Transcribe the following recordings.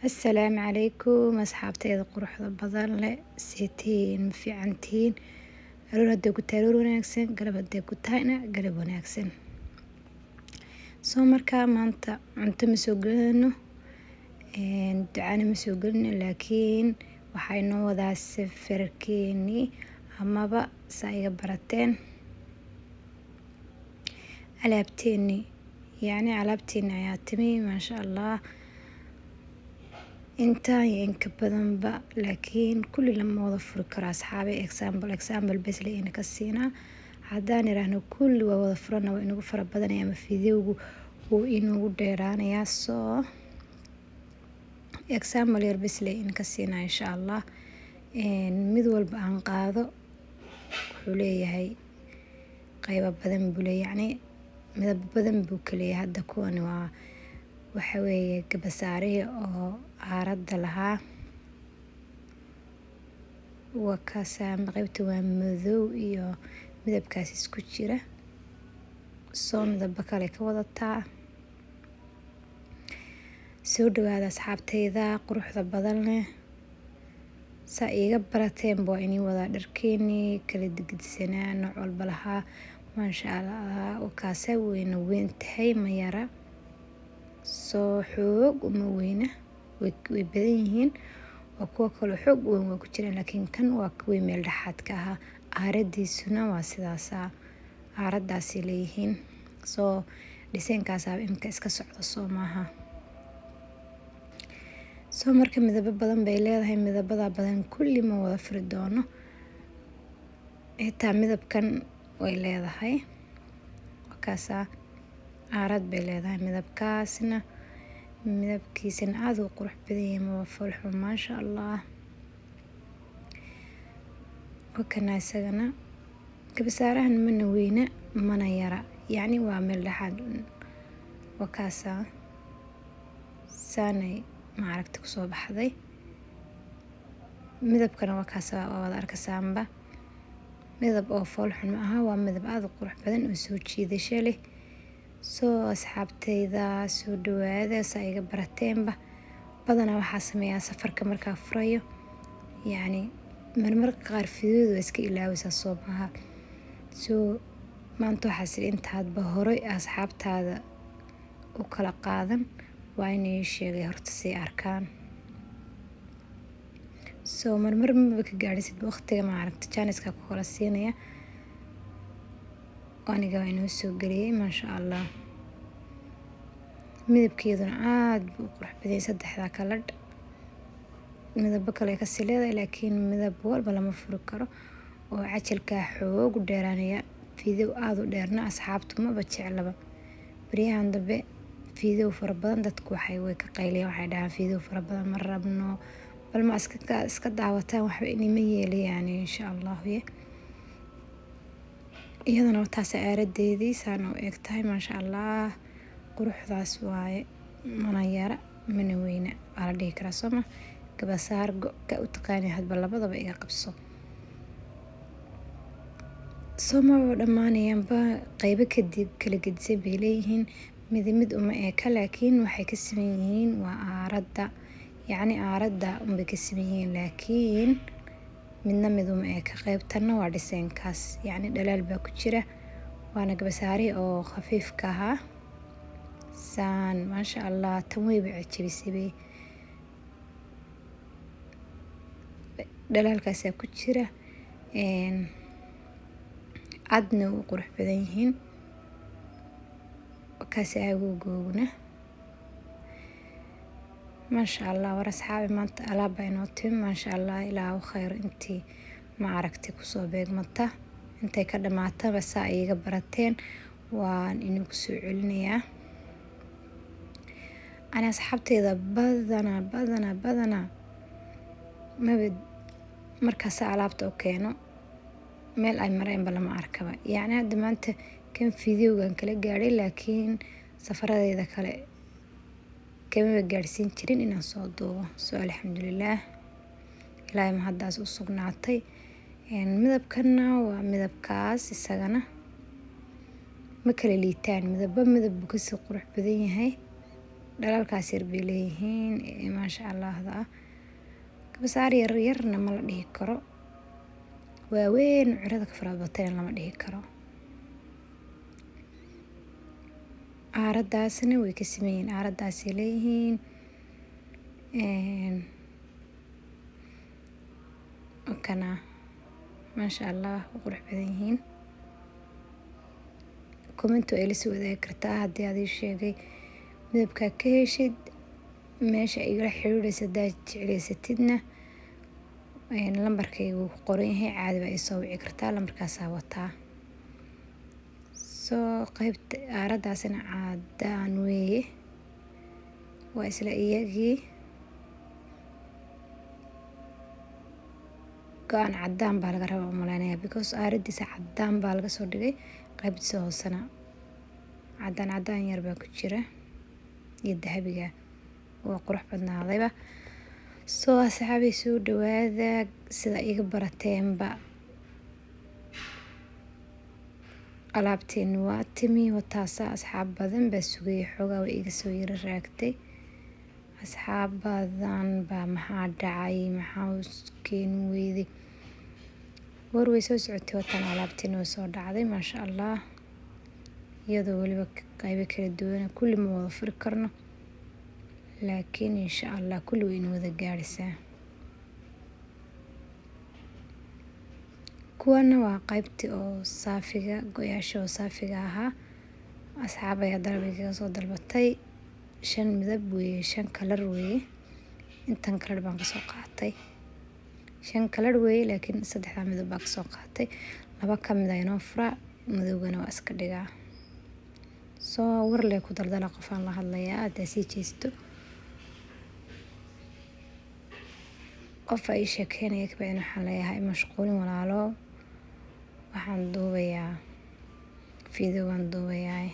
السلام عليكم أصحابتي quruxda badan leh seetiin ma fiicantiin aroor haday ku tahay aroor wanaagsan galab haday ku tahayna galab wanaagsan soo markaa maanta cunto ma soo galano ducana ma soo galino laakiin waxay noo wadaa safarkeeni amaba saa iga barateen alaabteeni ayaa timi maasha Allah inta inka badan ba laakiin kulli lama wada furi karo asxaabe example bas leeyna ka siinaa hadaan iraahno kulli waa wada furana waa inagu fara badanaya ama fiidiyowgu uu inagu dheeraanaya soo example yar bas leeyna ka siinaa insha Allah mid walba aan qaado wuxuu leeyahay qaybo badan buu leeyahay midab badan buu kaleeyahay hadda kuwan waa waxa weeye gabasaare oo aarada lahaa wakaasa qaybta waa madow iyo midabkaas isku jira soo midab kale ka wadataa soo dhawaada asxaabteyda quruxda badan leh saa iga barateen boo inii wada dharkeeni kala digidsanaa nooc walba lahaa maasha Allah wakaasa weyna weyn tahay ma yara soo xoog uma weyna way badan yihiin waa kuwa kale xoog weyn waa ku jiraan laakiin kan waa kuwa meel dhaxaad ka ah aaradiisuna waa sidaas aaradaasi leeyihiin soo dhiseenkaas imka iska socdo soo maaha soo marka midabo badan bay leedahay midabada badan kulli ma wada furi doono xitaa midabkan way leedahay wakaasa aarad bay leedahay midabkiisana aad u qurux badan yahay ma falxo maasha Allah wakana isagana gabasaarahan mana weyna mana yara waa meel dhaxaad wakaasa saanay ma aragti ku soo baxday midabkana wakaasa wada arkasaanba midab oo falxo ma aha waa midab aad u qurux badan oo soo jiidasho leh soo asxaabteyda soo dhawaada saa iga barateenba badanaa waxaa sameeyaa safarka markaa furayo marmarka qaar fiidiyowda iska ilaawaysa soo maaha soo maanta waxaa intaadba horay asxaabtaada u kala qaadan waa inay sheegay horta si arkaan soo marmar ma ka gaadhisid waqtiga ma aragti jaaniska ku kala siinaya aniga waa inoo soo galiyay maasha Allah midabkeeduna aad buu qurux badan saddexda kala midab kale ka sileeday laakiin midab walba lama furi karo oo cajalka xoog u dheeraanaya fiidiyow aad u dheerna asxaabtu ma jeclaba bariyahan dambe fiidiyow fara badan dadku way ka qayliyaan waxay dhahaan fiidiyow fara badan ma rabno bal ma iska daawataan waxba inima yeelayaan insha Allah iyadana taas aaradeedii saan u egtahay maasha Allah quruxdaas waaye mana yara mana weyna ala dhihi karaa soo ma gabasaar ka u taqaani hadba labadaba iga qabso soo ma dhamaanayanba qaybo kala gedisan bay leeyihiin mid uma eka laakiin waxay ka siman yihiin waa aarada aarada unbay ka siman yihiin laakiin mid uma eka qaybtana waa dhiseenkaas dhalaal baa ku jira waana gabasaare oo khafiifka ahaa saan maasha Allah tan wayba cajabisay dhalaalkaas ku jira adna u qurux badan yihiin kaas googna maasha Allah war asxaabi maanta alaab inoo timi maasha Allah ilaahu khayr intii ma aragti ku soo beegmata intay ka dhamaataba saa iga barateen waan inuu ku soo celinayaa ana asxaabteyda badana markaas alaabta u keeno meel ay mareen lama arkaba hadda maanta kan fiidiyowgan kala gaadhay laakiin safaradeyda kale kama gaarsiin jirin inaan soo duubo soo alxamdulillah ilaahay ma haddaas u sugnaatay midabkana waa midabkaas isagana ma kala liitaan midab buu ka sii qurux badan yahay dhalaalkaas yar bay leeyihiin maasha allahda ah. Garbasaar yar yarna ma la dhihi karo, waaweyn curada ka fara batana lama dhihi karo. Aaradaasna way ka sameeyeen, aaradaasay leeyihiin kana maasha allah qurux badan yihiin. Comment ay la soo wadaagi kartaa haddii aad ii sheegay midabkaa ka heshid, meesha igala xiriiraysa hadaad jeclaysatidna lambarkayga wuu ku qoran yahay, caadi baa ii soo wici kartaa, lambarkaasaa wataa. qaybta aaradaasina cadaan weeye, waa isla iyagii. go-aan cadaan baa laga rabaa umaleynaya because aaradiisa cadaan baa laga soo dhigay, qaybtiisa hoosena cadaan yar baa ku jira iyo dahabiga, waa qurux badnaadayba. asxaabay soo dhawaada, sida iga barateenba alaabteeni waa timi, wataasa asxaab badan baa sugayay, xoogaa way iga soo yara raagtay. asxaab badan baa maxaa dhacay, maxaa keeni weyday, war way soo socotay. wataan alaabteeni way soo dhacday maasha allah, iyadoo weliba qaybo kala duwan, kulli ma wada furi karno, laakiin insha allah kulli way wada gaaraysaa. kuwana waa qaybtii oo saafiga, go-yaasha oo saafiga ahaa. asxaab ayaa dalbiga soo dalbatay, 5 midab weeye, 5 kalar weeye. intan kalar baan kasoo qaatay, 5 kalar weeye, laakiin 3 midab baan kasoo qaatay. 2 kamid ah inoo fura, madowgana waa iska dhigaa. warle ku daldala qofaan la hadlayaa, haddaa sii jeesto qof ay sheekeynaya kabacdina waxaan leeyahay mashquulin walaalo, waxaan duubayaa video, waan duubayaa.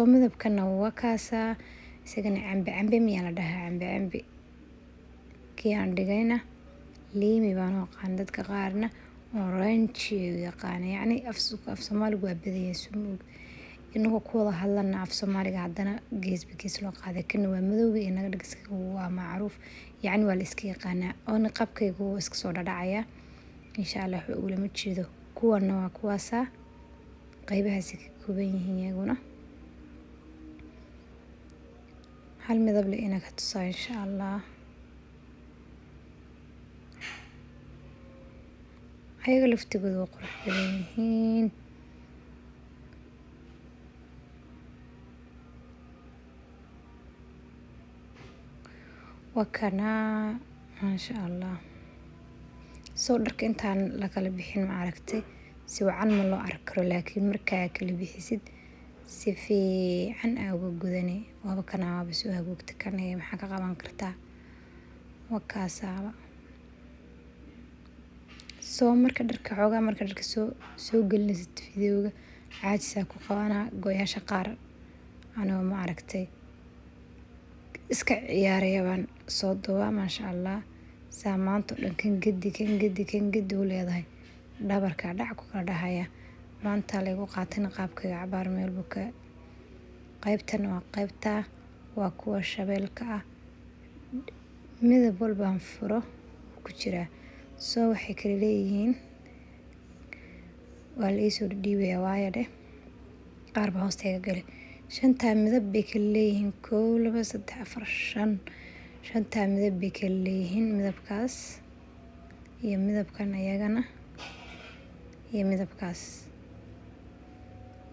midabkana waa kaasaa, isagana cambe miyaa la dhahaa, cambe kii aan dhigayna liimi baan u aqaan, dadka qaarna orange yaqaan, yacni af Soomaaligu waa badaya sumuug. inagoo ku wada hadlana af Soomaaliga haddana geesba gees loo qaaday. kana waa madowga iyo naga dhigska waa macruuf, yacni waa la iska yaqaanaa. oo niqaabkaygu wuu iska soo dhadhacayaa insha allah, wax ulama jeedo. kuwana waa kuwaasaa, qaybahaasi ka kooban yihiin iyaguna. hal midab le ina ka tusaa insha allah. ayaga laftigooda waa qurux badan yihiin. wakana maasha allah. dharka intaan lakala bixin ma aragtay, si wacan ma loo arki karo, laakiin markaa kala bixisid si fiican aa uga gudane. waaba kana waaba soo hagoogta, kan maxaa ka qaban kartaa, wakaasaaba. marka dharka xoogaa, marka dharka soo gelinaysid videoga, caajisaa ku qabanaa. go-yaasha qaar anoo ma aragtay iska ciyaaraya baan soo duubaa maasha allah. maanta oo dhan kan gedi u leedahay, dhabarka dhac ku kala dhahaya. maanta laygu qaatay niqaabkayga cabaar meel buka. qaybtana waa qaybtaa, waa kuwa shabeelka ah, midab walbaan furo ku jiraa. waxay kala leeyihiin, waa la iisoo dhiibaya waayo dheh, qaar baa hoostayga gali. 5 midab bay kala leeyihiin, 1 2 3 4 5 midab bay kala leeyihiin. midabkaas iyo midabkan ayagana, iyo midabkaas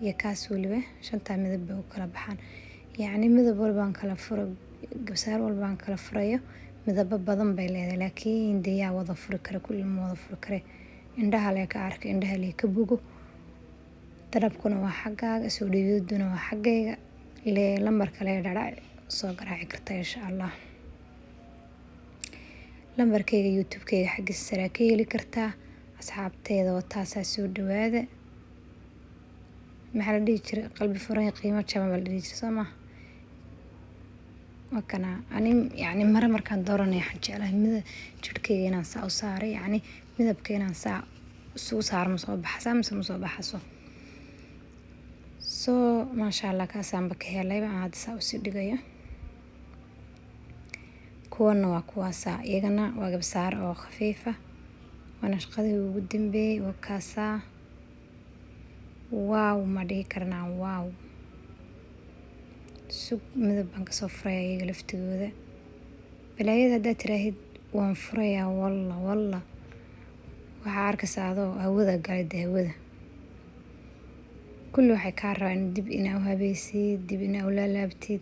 iyo kaas weliba 5 midab bay u kala baxaan. yacni midab walbaan kala furo, garbasaar walbaan kala furayo, midabo badan bay leedahay, laakiin dee yaa wada furi kara, kulli ma wada furi kare. indhaha lee ka arka, indhaha lee ka bogo. dalabkuna waa xaggaaga, soo dhiibiduna waa xaggayga. lambarka lee dhadhac soo garaaci karta insha allah. lambarkayga youtube-kayga xaggiisa saraa ka heli kartaa. asxaabteeda wataasaa soo dhawaada. maxaa la dhihi jiray, qalbi furan qiimo jaban baa la dhihi jiray, soo ma? wakana ani yacni mara markaan dooranaya waxaan jeclahay jirkayga inaan saa u saaray, yacni midabka inaan saa isugu saar ma soo baxaysaa mise ma soo baxayso. So maasha Allah kaasaanba ka helayba aan hadda saa usii dhigayo. kuwana waa kuwaasaa iyagana waa gabsaar oo khafiifa waana shaqadii ugu dambeeyay oo kaasaa waaw ma dhihi karnaa waaw. sug midab baan kasoo furaya iyaga laftigooda. balaayada haddaad tiraahid waan furayaa walla waxaa arkaysaa adoo hawada galay hawada. kulli waxay kaa rabaan dib inaa u habaysid, dib inaa u laalaabtid.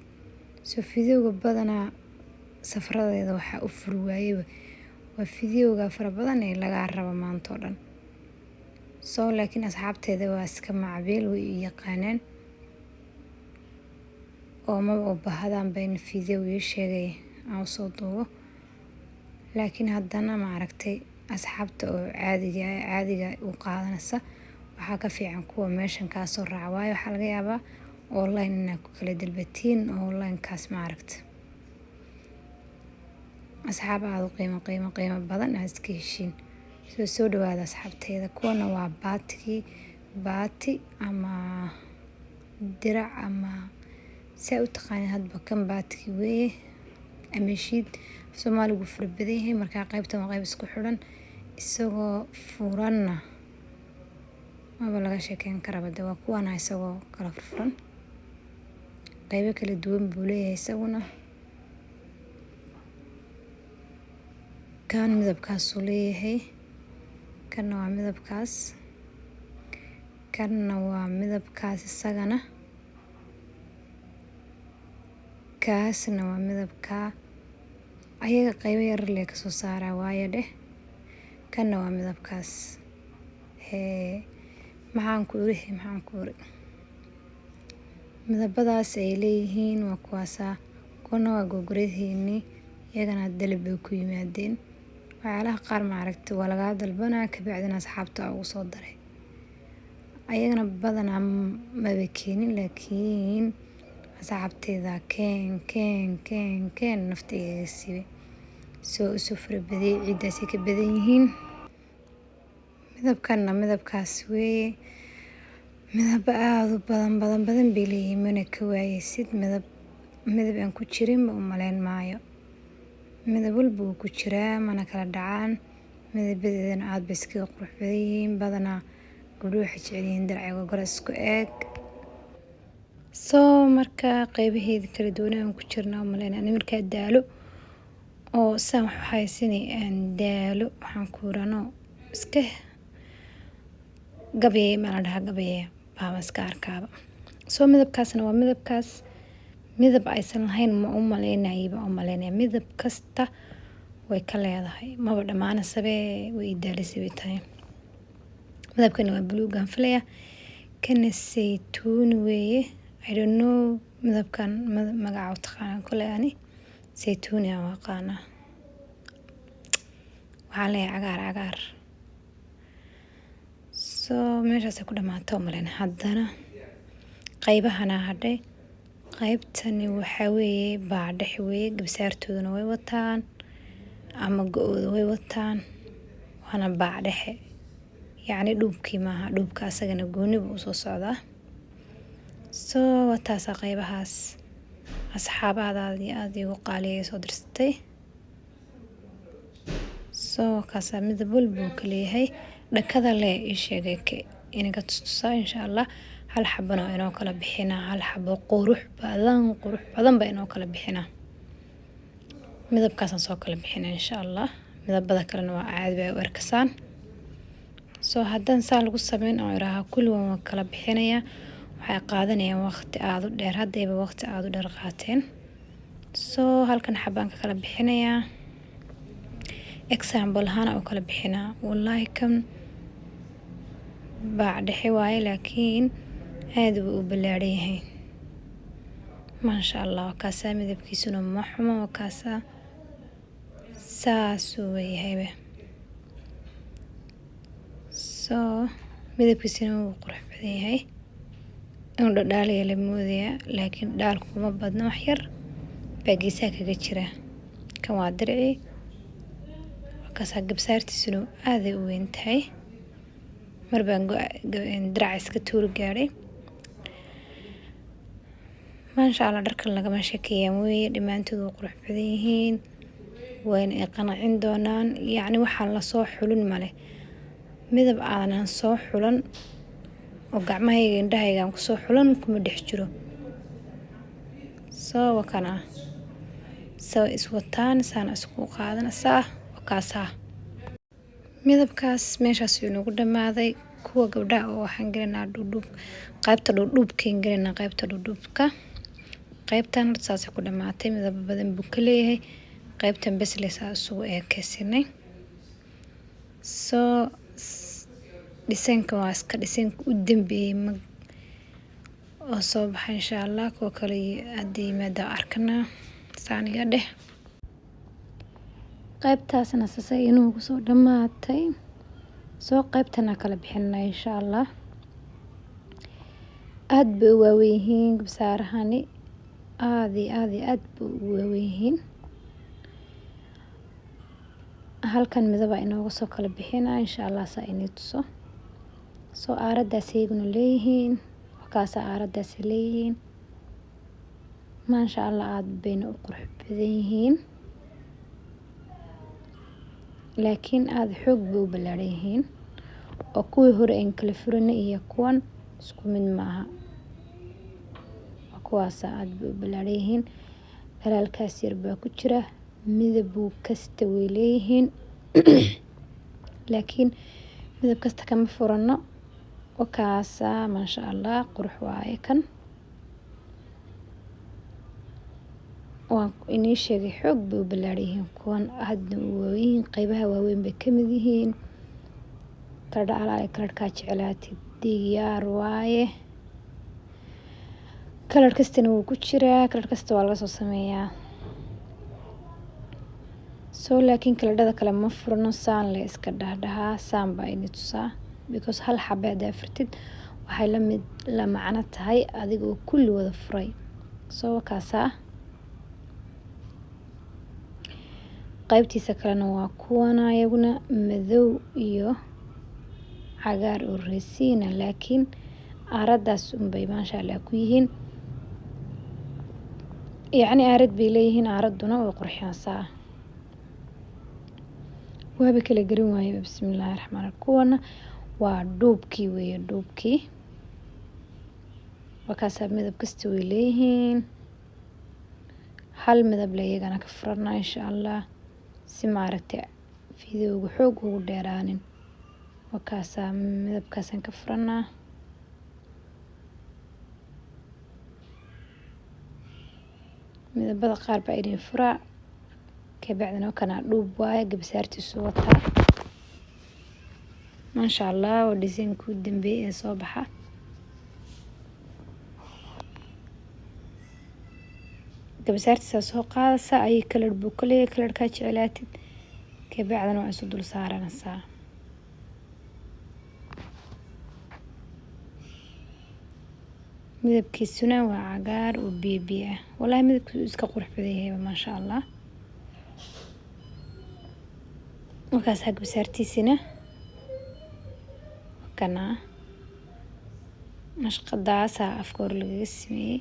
soo fideoga badanaa safaradeeda waxaa u furi waayeba waa fideoga fara badan ee lagaa raba maanta oo dhan. soo laakiin asxaabteeda waa iska macbiil way u yaqaanaan oo maba u baahadaan bayna fideo ii sheegay aan usoo duubo. laakiin haddana ma aragtay asxaabta oo caadiga u qaadanaysa waxaa ka fiican kuwa meeshan kaa soo raaca. waayo waxaa laga yaabaa online inaad ku kala dalbatiin online-kaas ma aragta asxaab aad u qiimo badan aad iska heshiin. soo dhawaada asxaabteeda. kuwana waa baati ama dirac ama saa u taqaanid hadba kan baatiki weeye ama shiid. Soomaaligu fara badan yahay markaa qaybtan waa qayb isku xiran isagoo furanna maba laga sheekeyn karaba. waa kuwana isagoo kala furfuran qaybo kala duwan buu leeyahay isaguna. kan midabkaasuu leeyahay, kanna waa midabkaas, kanna waa midabkaas isagana, kaasna waa midabkaa. ayaga qaybo yar lee kasoo saaraa waayo dheh. kanna waa midabkaas. maxaan ku iri midabadaas ay leeyihiin waa kuwaasaa. kuwana waa gogoradheeni iyagana dalab bay ku yimaadeen. waxyaalaha qaar ma aragtay waa lagaa dalbanaa kabacdina asxaabta ugu soo daray. ayagana badanaa maba keenin laakiin asxaabteeda keen nafta igaga siibay. soo isu fara badiyay ciiddaasay ka badan yihiin. midabkanna midabkaas weeye. midab aad u badan bay leeyihiin mana ka waayaysid. midab aan ku jirinba u malayn maayo. midab walba wuu ku jiraa mana kala dhacaan. midabadeedana aad bay iskaga qurux badan yihiin. badanaa gabdho waxay jecel yihiin diracyo gogol isku eeg. soo marka qaybaheeda kala duwan aan ku jirnaa u malaynaa ani markaa daalo oo saan wax haysanay aan daalo waxaan ku rano iska gabayay ma la dhahaa gabayay baa iska arkaaba. soo midabkaasna waa midabkaas. midab aysan lahayn ma u malaynaya midab kasta way ka leedahay maba dhammaanasabe way daalisay bay tahay. midabkana waa buluugaan filaya. kana saytuuni weeye. I don't know midabkan magaca u taqaana kule ani saytuuni aan aqaana. waxaan leeyahay cagaar. soo meeshaasay ku dhammaata u malayn. haddana qaybahana hadhay. qaybtani waxaa weeye baadhex weeye. gabsaartoodana way wataan ama go-ooda way wataan waana baadhexe yacni dhuubkii maaha. dhuubka asagana gooni buu usoo socdaa. soo wataasaa qaybahaas asxaab aad igu qaaliyay soo dirsatay. soo kaasaa midab walbuu ka leeyahay. dhakada lee ii sheegay inaga tustusaa insha Allah. hal xabano inoo kala bixinaa. hal xabo qurux badan ba inoo kala bixinaa. midabkaasaan soo kala bixinaa insha Allah. midabada kalena waa caadi bay u arkasaan. soo haddaan saa lagu sameyn oo iraaha kulli waan kala bixinayaa waxay qaadanayaan waqti aad u dheer. haddayba waqti aad u dheer qaateen. soo halkan xabaan ka kala bixinayaa. example ahaan oo kala bixinaa. wallaahi kan baadhexe waaye laakiin aad buu u ballaaran yahay. maasha Allah kaasaa midabkiisuna ma xumo. kaasaa saasuu weeyahayba. soo midabkiisuna wuu qurux badan yahay. inuu dhadhaalayo la moodayaa laakiin dhaalku kuma badna wax yar baa geesaha kaga jira. kan waa dirci. kaasaa gabsaartiisuna aaday u weyn tahay. mar baan dirac iska tuuri gaadhay. maasha allah dharkan lagama sheekeeyaan weeye, dhammaantood waa qurux badan yihiin, wayna i qancin doonaan. yacni waxaan lasoo xulin male, midab aanan soo xulan oo gacmahayga indhahayga aan kusoo xulan kuma dhex jiro. soo wakana soo iswataan saana isku qaadanaysaa wakaasaa. midabkaas meeshaas uu nagu dhamaaday. kuwa gabdhaha oo waxaan gelinaa dhuudhuub, qaybta dhuudhuubkaan gelinaa, qaybta dhuudhuubka. qaybtan horta saasay ku dhamaatay, midab badan buu ka leeyahay. qaybtan bes leesaa isugu eekaysinay. soo dhisanka waa iska dhisanka u dambeeyay oo soo baxay insha allah. kuwa kale haddii yimaada arkanaa saaniga dheh. qaybtaasna sasay inuu kusoo dhamaatay. soo qaybtana kala bixinaa insha allah. aad bay u waaweyn yihiin gabsaarahani, aad iyo aad iyo aad bay u waaweyn yihiin. halkan midaba inooga soo kala bixinaa insha allah saa inay tuso. soo aaradaas iyaguna leeyihiin, wakaasa aaradaas leeyihiin. maasha allah aad bayna u qurux badan yihiin, laakiin aad xoog bay u ballaaran yihiin. oo kuwii hore aan kala furanay iyo kuwan isku mid maaha. kuwaas aad bay u ballaaran yihiin. dhalaalkaas yar baa ku jira, midab kasta way leeyihiin laakiin midab kasta kama furano. wakaasa maasha allah qurux waaye kan. waan inii sheegay xoog bay u ballaaran yihiin. kuwan hadda waaweyn, qaybaha waaweyn bay ka mid yihiin. kaladha alaale kaladhkaa jeclaatid diyaar waaye. kaladh kastana wuu ku jiraa, kaladh kasta waa laga soo sameeyaa. soo laakiin kaladhada kale ma furno, saan le iska dhahdhahaa. saan baa ini tusaa because hal xabe haddaa furtid waxay la macno tahay adigoo kulli wada furay. soo wakaasaa qaybtiisa kalena waa kuwana iyaguna madow iyo cagaar oo resiina, laakiin aaradaas unbay maasha allah ku yihiin. yacni aarad bay leeyihiin, aaraduna way qurxiyaasaa. waaba kala garan waaye. bismillaahi raxmaan raxiim. kuwana waa dhuubkii weeye, dhuubkii. wakaasaa midab kasta way leeyihiin. hal midab le iyagana ka furanaa insha allah, si maaragtay fiidiyowga xoog ugu dheeraanin. wakaasaa midabkaasaan ka furanaa. midabada qaar baa idin furaa, kabacdina wakana dhuub waaye, gabsaartiisu wataa. maasha allah waa dhisaynka u dambeeyay ee soo baxa. gabsaartiisa soo qaadaysa ayay kaladh buu ka leeyahay, kaladhkaa jeclaatid. kabacdina waa isu dul saaranaysaa. midabkiisuna waa cagaar oo biyo ah. wallaahi midabkiisu iska qurux badan yahay maasha allah. markaas gabsaartiisina kana nashqadaasa afka hor lagaga sameeyey.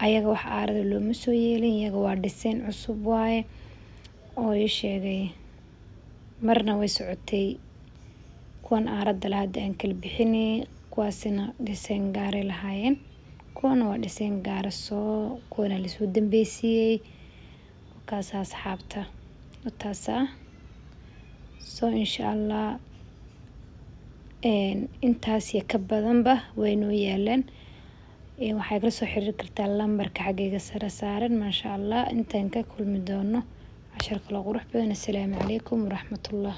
ayaga wax aarada looma soo yeelin, iyaga waa dhisayn cusub waaye oo ii sheegay. marna way socotay kuwan aarada la hadda aan kala bixinay, kuwaasina dhisayn gaaray lahaayeen. kuwana waa dhisayn gaara, soo kuwana lasoo dambeysiyey. wakaasa asxaabta wataasa. soo insha allah intaas iyo ka badanba way noo yaalaan. waxay kala soo xiriiri kartaa lambarka xaggayga sare saaran. maasha allah intaan ka kulmi doono cashar kale qurux badan. assalaamu calaykum waraxmatullah.